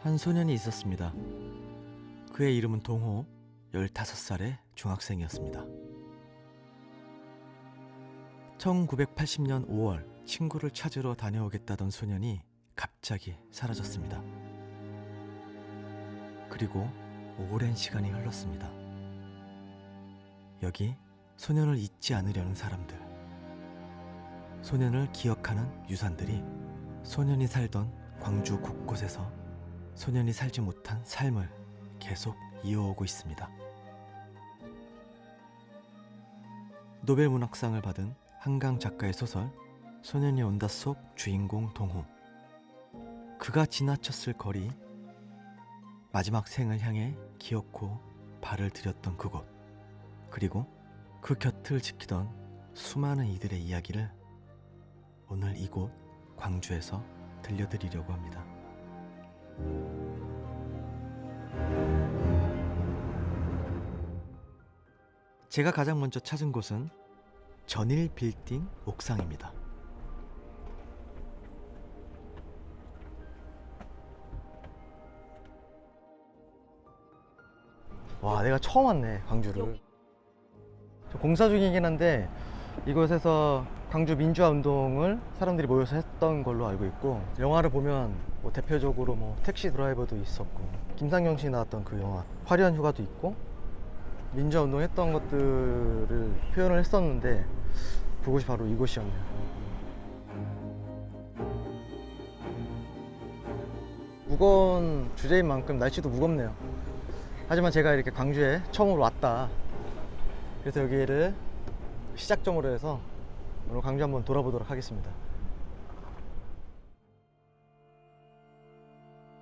한 소년이 있었습니다. 그의 이름은 동호, 15살의 중학생이었습니다. 1980년 5월 친구를 찾으러 다녀오겠다던 소년이 갑자기 사라졌습니다. 그리고 오랜 시간이 흘렀습니다. 여기 소년을 잊지 않으려는 사람들, 소년을 기억하는 유산들이 소년이 살던 광주 곳곳에서 소년이 살지 못한 삶을 계속 이어오고 있습니다. 노벨문학상을 받은 한강 작가의 소설 소년이 온다 속 주인공 동호. 그가 지나쳤을 거리, 마지막 생을 향해 기어코 발을 들였던 그곳, 그리고 그 곁을 지키던 수많은 이들의 이야기를 오늘 이곳 광주에서 들려드리려고 합니다. 제가 가장 먼저 찾은 곳은 전일 빌딩 옥상입니다. 와, 내가 처음 왔네, 광주를. 저 공사 중이긴 한데 이곳에서 광주 민주화 운동을 사람들이 모여서 했던 걸로 알고 있고, 영화를 보면 뭐 대표적으로 뭐 택시 드라이버도 있었고, 김상경 씨 나왔던 그 영화 화려한 휴가도 있고, 민주화 운동 했던 것들을 표현을 했었는데 그곳이 바로 이곳이었네요. 무거운 주제인 만큼 날씨도 무겁네요. 하지만 제가 이렇게 광주에 처음으로 왔다, 그래서 여기를 시작점으로 해서 오늘 광주 한번 돌아보도록 하겠습니다.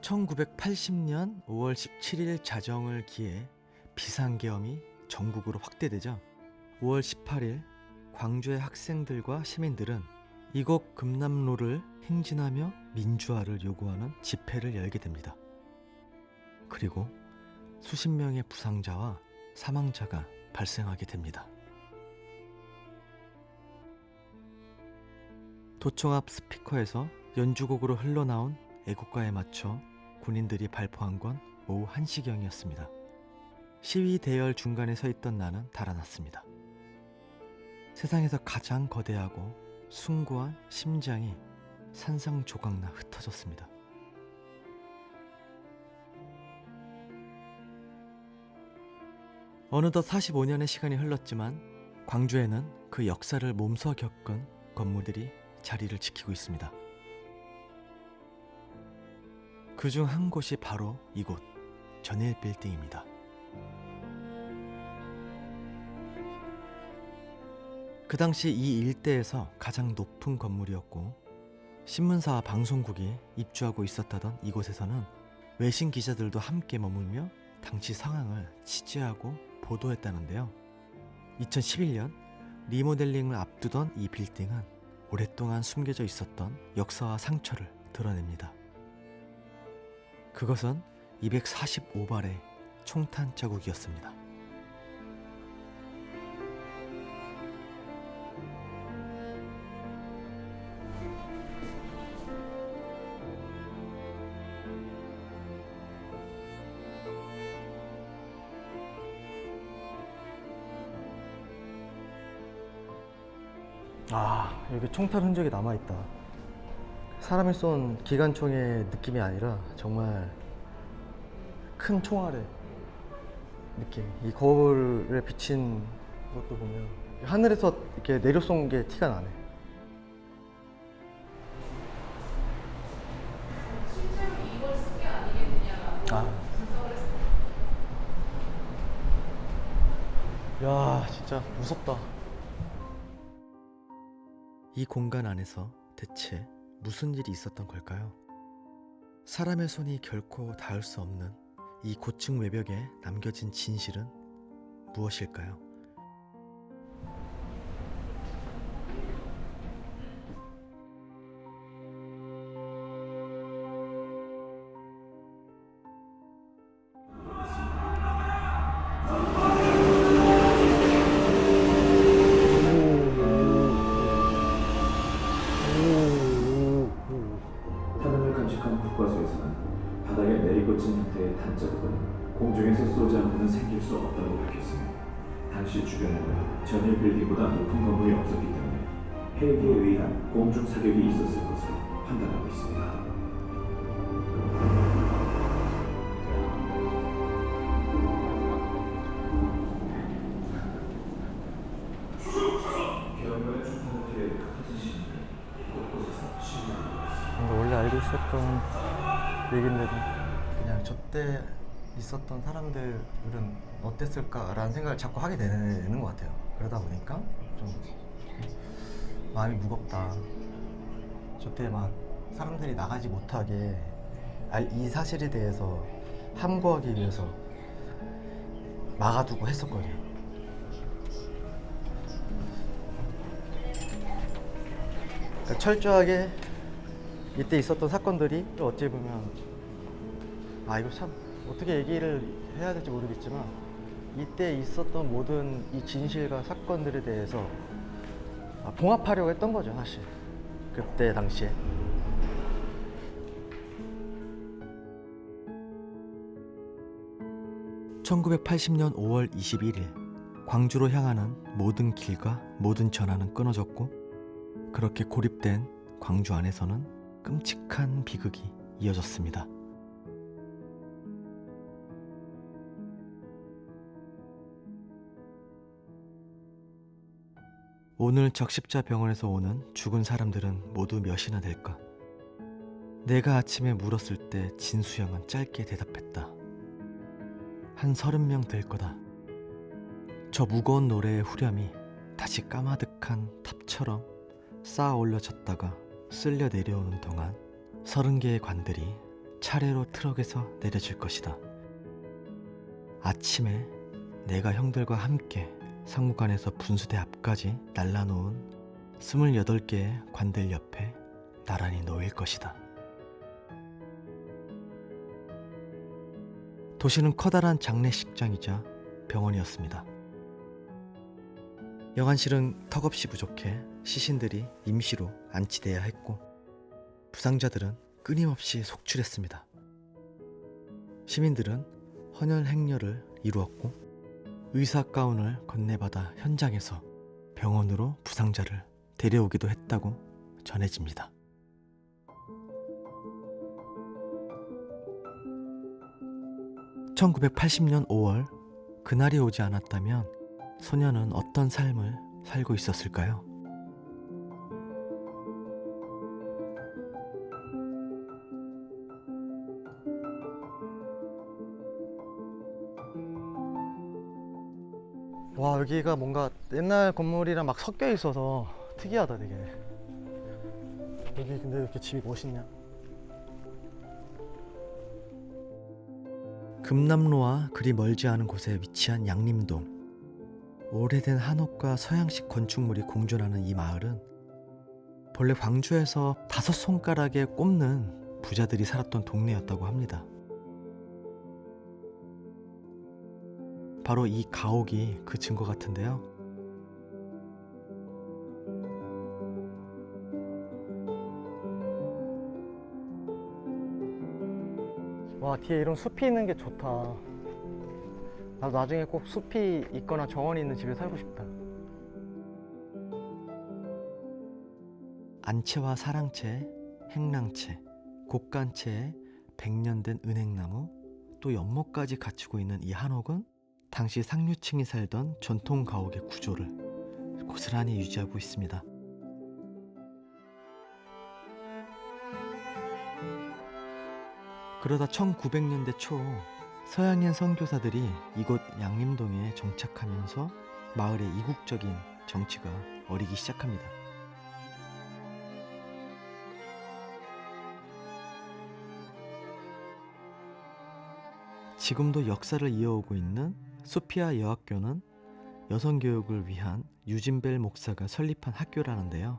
1980년 5월 17일 자정을 기해 비상계엄이 전국으로 확대되자 5월 18일 광주의 학생들과 시민들은 이곳 금남로를 행진하며 민주화를 요구하는 집회를 열게 됩니다. 그리고 수십 명의 부상자와 사망자가 발생하게 됩니다. 도청 앞 스피커에서 연주곡으로 흘러나온 애국가에 맞춰 군인들이 발포한 건 오후 1시경이었습니다. 시위 대열 중간에 서 있던 나는 달아났습니다. 세상에서 가장 거대하고 숭고한 심장이 산상조각나 흩어졌습니다. 어느덧 45년의 시간이 흘렀지만 광주에는 그 역사를 몸소 겪은 건물들이 자리를 지키고 있습니다. 그중 한 곳이 바로 이곳 전일 빌딩입니다. 그 당시 이 일대에서 가장 높은 건물이었고, 신문사와 방송국이 입주하고 있었다던 이곳에서는 외신 기자들도 함께 머물며 당시 상황을 취재하고 보도했다는데요. 2011년 리모델링을 앞두던 이 빌딩은 오랫동안 숨겨져 있었던 역사와 상처를 드러냅니다. 그것은 245발의 총탄 자국이었습니다. 아, 여기 총탄 흔적이 남아있다. 사람이 쏜 기관총의 느낌이 아니라 정말 큰 총알의 느낌. 이 거울에 비친 것도 보면 하늘에서 이렇게 내려 쏜 게 티가 나네. 실제로 이걸 쓴 게 아니겠느냐라고 분석을 했습니다. 야, 진짜 무섭다. 이 공간 안에서 대체 무슨 일이 있었던 걸까요? 사람의 손이 결코 닿을 수 없는 이 고층 외벽에 남겨진 진실은 무엇일까요? 탄핵을 감식한 국과수에서는 바닥에 미사일이 꽂힌 형태의 단자국은 공중에서 쏘지 않고는 생길 수 없다고 밝혔으며 당시 주변에는 전일 빌딩보다 높은 건물이 없었기 때문에 헬기에 의한 공중 사격이 있었을 것으로 판단하고 있습니다. 계엄군의 총탄을 피해 흩어진 시민이 곳곳에서 시위하고 있습니다. 근데 원래 알고 있었던 얘긴데도 그냥 저때 있었던 사람들은 어땠을까라는 생각을 자꾸 하게 되는 것 같아요. 그러다 보니까 좀 마음이 무겁다. 저때 막 사람들이 나가지 못하게 이 사실에 대해서 함구하기 위해서 막아두고 했었거든요. 그러니까 철저하게 이때 있었던 사건들이 어찌 보면 이거 참 어떻게 얘기를 해야 될지 모르겠지만 이때 있었던 모든 이 진실과 사건들에 대해서 봉합하려고 했던 거죠, 사실. 그때 당시에. (1980년 5월 21일) 광주로 향하는 모든 길과 모든 전화는 끊어졌고, 그렇게 고립된 광주 안에서는 끔찍한 비극이 이어졌습니다. 오늘 적십자 병원에서 오는 죽은 사람들은 모두 몇이나 될까? 내가 아침에 물었을 때 진수영은 짧게 대답했다. 한 30명 될 거다. 저 무거운 노래의 후렴이 다시 까마득한 탑처럼 쌓아 올려졌다가 쓸려 내려오는 동안 30개의 관들이 차례로 트럭에서 내려질 것이다. 아침에 내가 형들과 함께 상무관에서 분수대 앞까지 날라놓은 28개의 관들 옆에 나란히 놓일 것이다. 도시는 커다란 장례식장이자 병원이었습니다. 영안실은 턱없이 부족해 시신들이 임시로 안치돼야 했고, 부상자들은 끊임없이 속출했습니다. 시민들은 헌혈 행렬을 이루었고, 의사 가운을 건네받아 현장에서 병원으로 부상자를 데려오기도 했다고 전해집니다. (1980년 5월) 그날이 오지 않았다면 소녀는 어떤 삶을 살고 있었을까요? 와, 여기가 뭔가 옛날 건물이랑 막 섞여 있어서 특이하다, 되게. 여기 근데 이렇게 집이 멋있냐? 금남로와 그리 멀지 않은 곳에 위치한 양림동. 오래된 한옥과 서양식 건축물이 공존하는 이 마을은 본래 광주에서 5손가락에 꼽는 부자들이 살았던 동네였다고 합니다. 바로 이 가옥이 그 증거 같은데요. 와, 뒤에 이런 숲이 있는 게 좋다. 나도 나중에 꼭 숲이 있거나 정원이 있는 집에 살고 싶다. 안채와 사랑채, 행랑채, 곡간채에 100년 된 은행나무, 또 연못까지 갖추고 있는 이 한옥은 당시 상류층이 살던 전통 가옥의 구조를 고스란히 유지하고 있습니다. 그러다 1900년대 초 서양인 선교사들이 이곳 양림동에 정착하면서 마을의 이국적인 정치가 어리기 시작합니다. 지금도 역사를 이어오고 있는 소피아 여학교는 여성교육을 위한 유진벨 목사가 설립한 학교라는데요.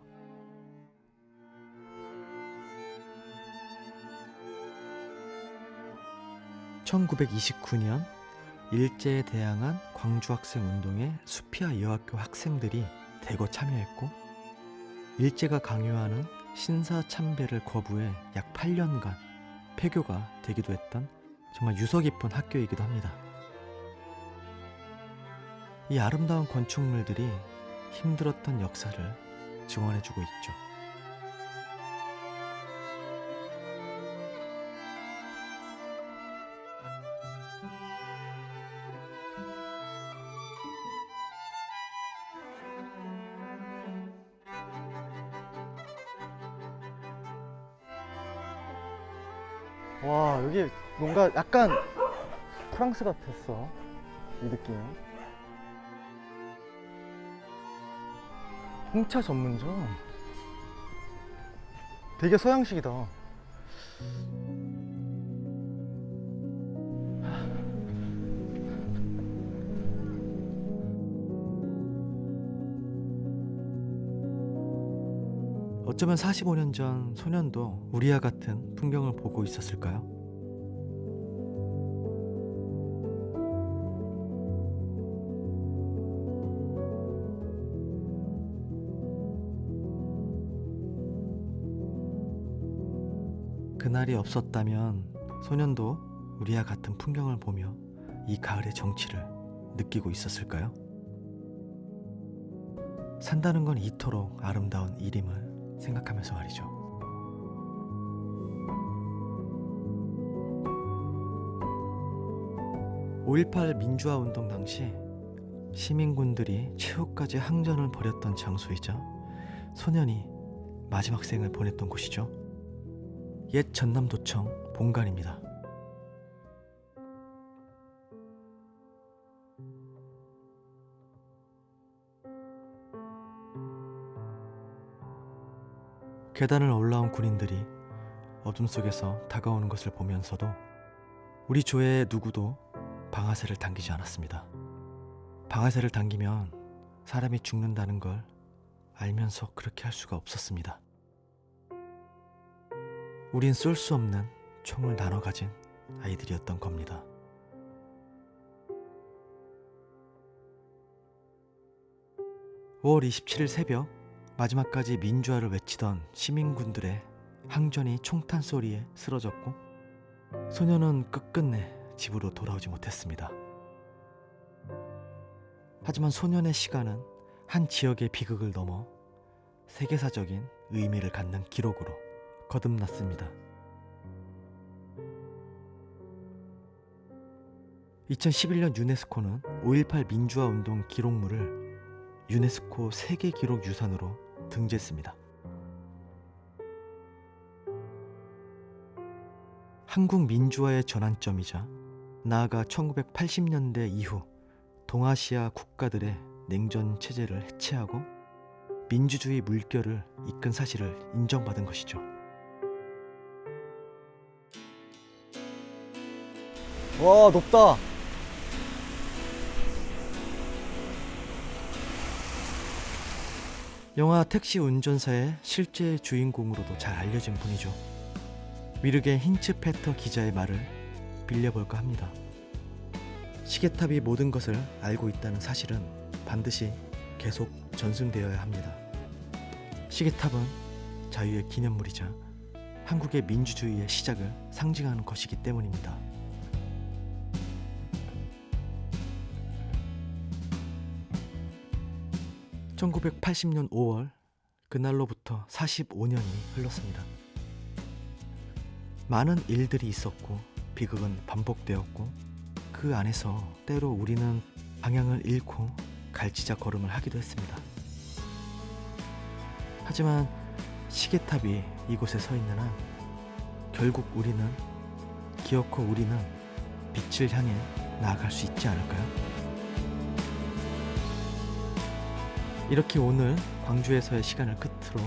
(1929년) 일제에 대항한 광주학생운동에 소피아 여학교 학생들이 대거 참여했고, 일제가 강요하는 신사참배를 거부해 약 8년간 폐교가 되기도 했던 정말 유서 깊은 학교이기도 합니다. 이 아름다운 건축물들이 힘들었던 역사를 증언해주고 있죠. 와, 여기 뭔가 약간 프랑스 같았어, 이 느낌. 홍차 전문점. 되게 서양식이다. 어쩌면 45년 전 소년도 우리와 같은 풍경을 보고 있었을까요? 그날이 없었다면 소년도 우리와 같은 풍경을 보며 이 가을의 정취를 느끼고 있었을까요? 산다는 건 이토록 아름다운 일임을 생각하면서 말이죠. 5.18 민주화 운동 당시 시민군들이 최후까지 항전을 벌였던 장소이자 소년이 마지막 생을 보냈던 곳이죠. 옛 전남도청 본관입니다. 계단을 올라온 군인들이 어둠 속에서 다가오는 것을 보면서도 우리 조의 누구도 방아쇠를 당기지 않았습니다. 방아쇠를 당기면 사람이 죽는다는 걸 알면서 그렇게 할 수가 없었습니다. 우린 쏠 수 없는 총을 나눠 가진 아이들이었던 겁니다. (5월 27일) 새벽, 마지막까지 민주화를 외치던 시민군들의 항전이 총탄 소리에 쓰러졌고 소년은 끝끝내 집으로 돌아오지 못했습니다. 하지만 소년의 시간은 한 지역의 비극을 넘어 세계사적인 의미를 갖는 기록으로 거듭났습니다. 2011년 유네스코는 5.18 민주화 운동 기록물을 유네스코 세계기록유산으로 등재했습니다. 한국 민주화의 전환점이자 나아가 1980년대 이후 동아시아 국가들의 냉전 체제를 해체하고 민주주의 물결을 이끈 사실을 인정받은 것이죠. 와, 높다. 영화 택시 운전사의 실제 주인공으로도 잘 알려진 분이죠. 위르게 힌츠페터 기자의 말을 빌려볼까 합니다. 시계탑이 모든 것을 알고 있다는 사실은 반드시 계속 전승되어야 합니다. 시계탑은 자유의 기념물이자 한국의 민주주의의 시작을 상징하는 것이기 때문입니다. (1980년 5월) 그날로부터 45년이 흘렀습니다. 많은 일들이 있었고 비극은 반복되었고 그 안에서 때로 우리는 방향을 잃고 갈치자 걸음을 하기도 했습니다. 하지만 시계탑이 이곳에 서 있는 한 결국 우리는 기어코 우리는 빛을 향해 나아갈 수 있지 않을까요? 이렇게 오늘 광주에서의 시간을 끝으로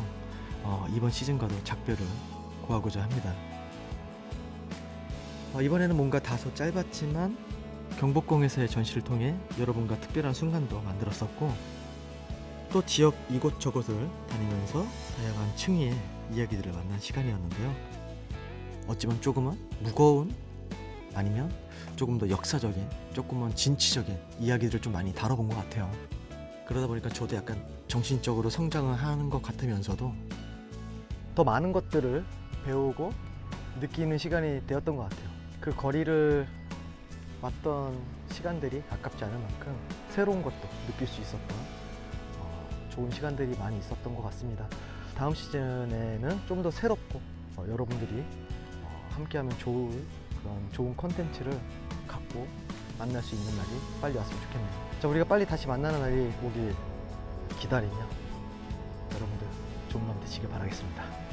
이번 시즌과도 작별을 고하고자 합니다. 이번에는 뭔가 다소 짧았지만 경복궁에서의 전시를 통해 여러분과 특별한 순간도 만들었었고 또 지역 이곳저곳을 다니면서 다양한 층위의 이야기들을 만난 시간이었는데요. 어찌보면 조금은 무거운 아니면 조금 더 역사적인 조금은 진취적인 이야기들을 좀 많이 다뤄본 것 같아요. 그러다 보니까 저도 약간 정신적으로 성장을 하는 것 같으면서도 더 많은 것들을 배우고 느끼는 시간이 되었던 것 같아요. 그 거리를 왔던 시간들이 아깝지 않을 만큼 새로운 것도 느낄 수 있었던 좋은 시간들이 많이 있었던 것 같습니다. 다음 시즌에는 좀 더 새롭고 여러분들이 함께하면 좋을 그런 좋은 콘텐츠를 갖고 만날 수 있는 날이 빨리 왔으면 좋겠네요. 자, 우리가 빨리 다시 만나는 날이 오길 기다리며 여러분들 좋은 밤 되시길 바라겠습니다.